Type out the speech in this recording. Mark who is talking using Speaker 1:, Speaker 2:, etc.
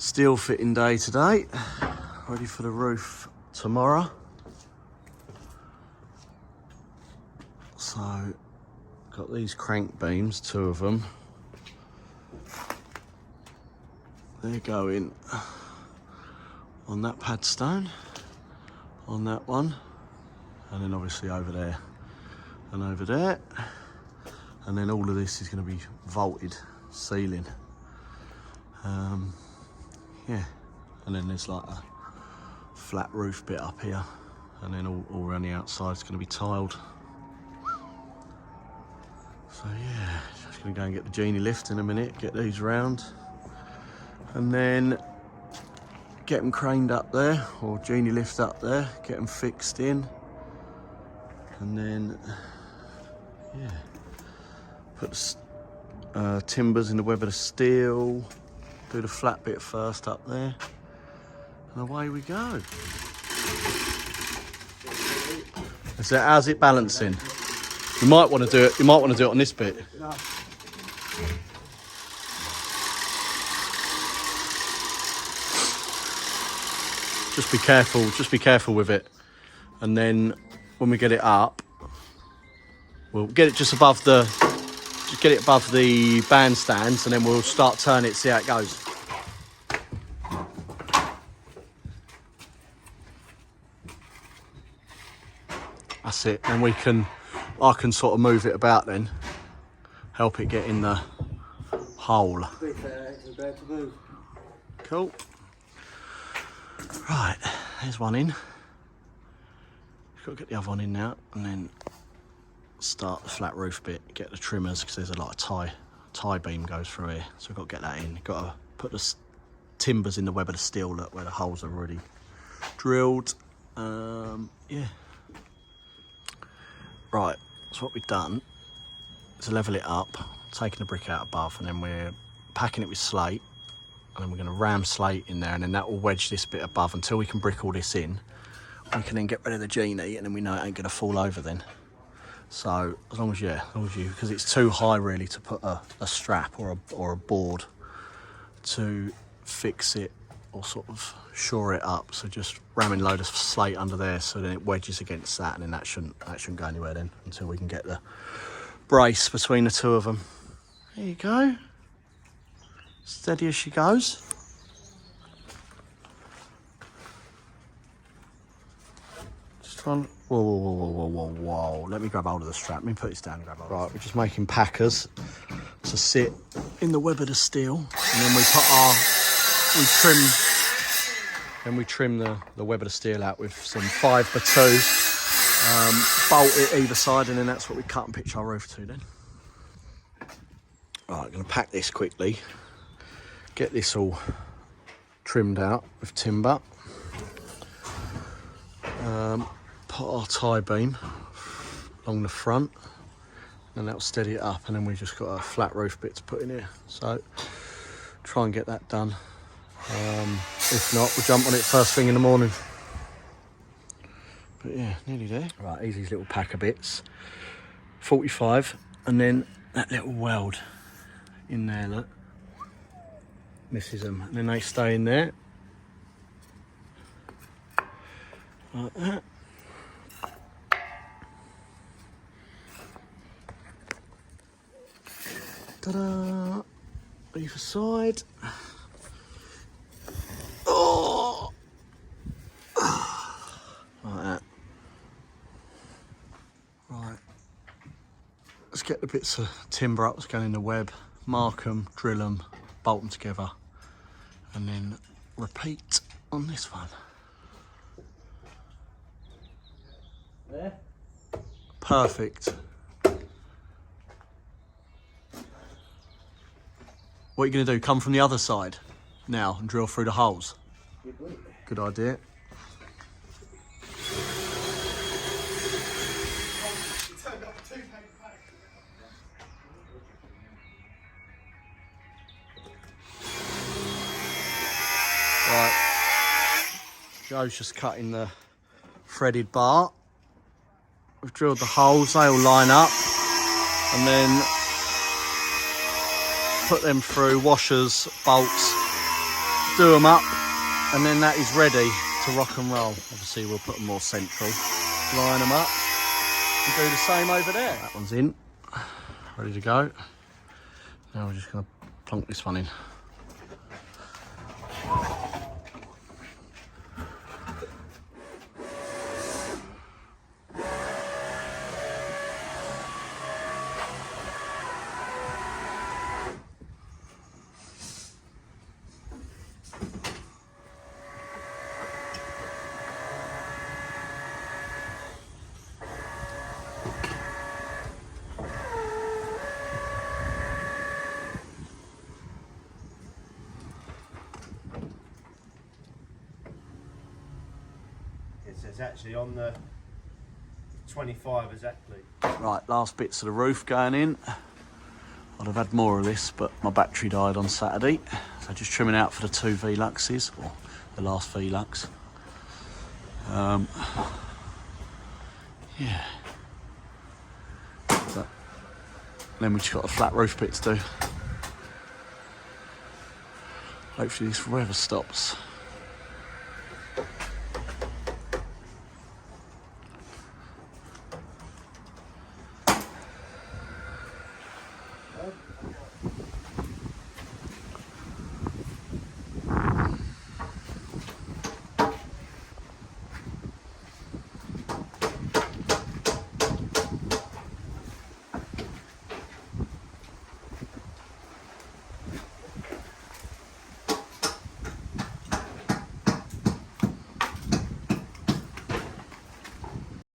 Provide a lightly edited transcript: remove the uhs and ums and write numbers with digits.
Speaker 1: Steel fitting day today, ready for the roof tomorrow. So, got these crank beams, 2 of them. They're going on that padstone, on that one, and then obviously over there and over there. And then all of this is going to be vaulted ceiling. Yeah, and then there's like a flat roof bit up here, and then all around the outside is going to be tiled. So yeah, just going to go and get the genie lift in a minute, get these round, and then get them craned up there, or genie lift up there, get them fixed in, and then yeah, put the timbers in the web of the steel. Do the flat bit first up there, and away we go. So how's it balancing? You might want to do it. You might want to do it on this bit. Just be careful. Just be careful with it, and then when we get it up, we'll get it just above the. Just get it above the bandstands, and then we'll start turning it, see how it goes. That's it, and I can sort of move it about then, help it get in the hole. Cool. Right, there's one in. Got to get the other one in now, and then start the flat roof bit, get the trimmers, because there's a lot of tie beam goes through here, so we've got to get that in. Got to put the timbers in the web of the steel, look, where the holes are already drilled. Yeah. Right, so what we've done is level it up, taking the brick out above, and then we're packing it with slate, and then we're going to ram slate in there, and then that will wedge this bit above until we can brick all this in. We can then get rid of the genie, and then we know it ain't going to fall over then. So as long as you, because it's too high really to put a strap or a board to fix it or sort of shore it up. So just ramming a load of slate under there, so then it wedges against that, and then that shouldn't go anywhere then until we can get the brace between the 2 of them. There you go. Steady as she goes. Just trying. Whoa. Let me grab hold of the strap. Let me put this down and grab hold. Right, we're just making packers to sit in the web of the steel. And then we trim the web of the steel out with some 5x2. Bolt it either side, and then that's what we cut and pitch our roof to then. Right, I'm going to pack this quickly. Get this all trimmed out with timber. Put our tie beam along the front, and that'll steady it up, and then we've just got a flat roof bit to put in here. So try and get that done. If not, we'll jump on it first thing in the morning. But yeah, nearly there. Right, here's these little packer bits. 45, and then that little weld in there, look. Misses them, and then they stay in there. Like that. Ta-da! Either side. Oh! Like that. Right. Let's get the bits of timber up that's going in the web, mark them, drill them, bolt them together, and then repeat on this one. There. Perfect. What are you going to do? Come from the other side now and drill through the holes? Good idea. Right. Joe's just cutting the threaded bar. We've drilled the holes, they all line up, and then put them through washers, bolts, do them up, and then that is ready to rock and roll. Obviously we'll put them more central, line them up, and do the same over there. That one's in, ready to go. Now we're just going to plonk this one in.
Speaker 2: It's actually on the 25 exactly.
Speaker 1: Right, last bits of the roof going in. I'd have had more of this, but my battery died on Saturday. So just trimming out for the 2 veluxes, or the last velux. Yeah. But then we just got a flat roof bit to do. Hopefully this weather stops.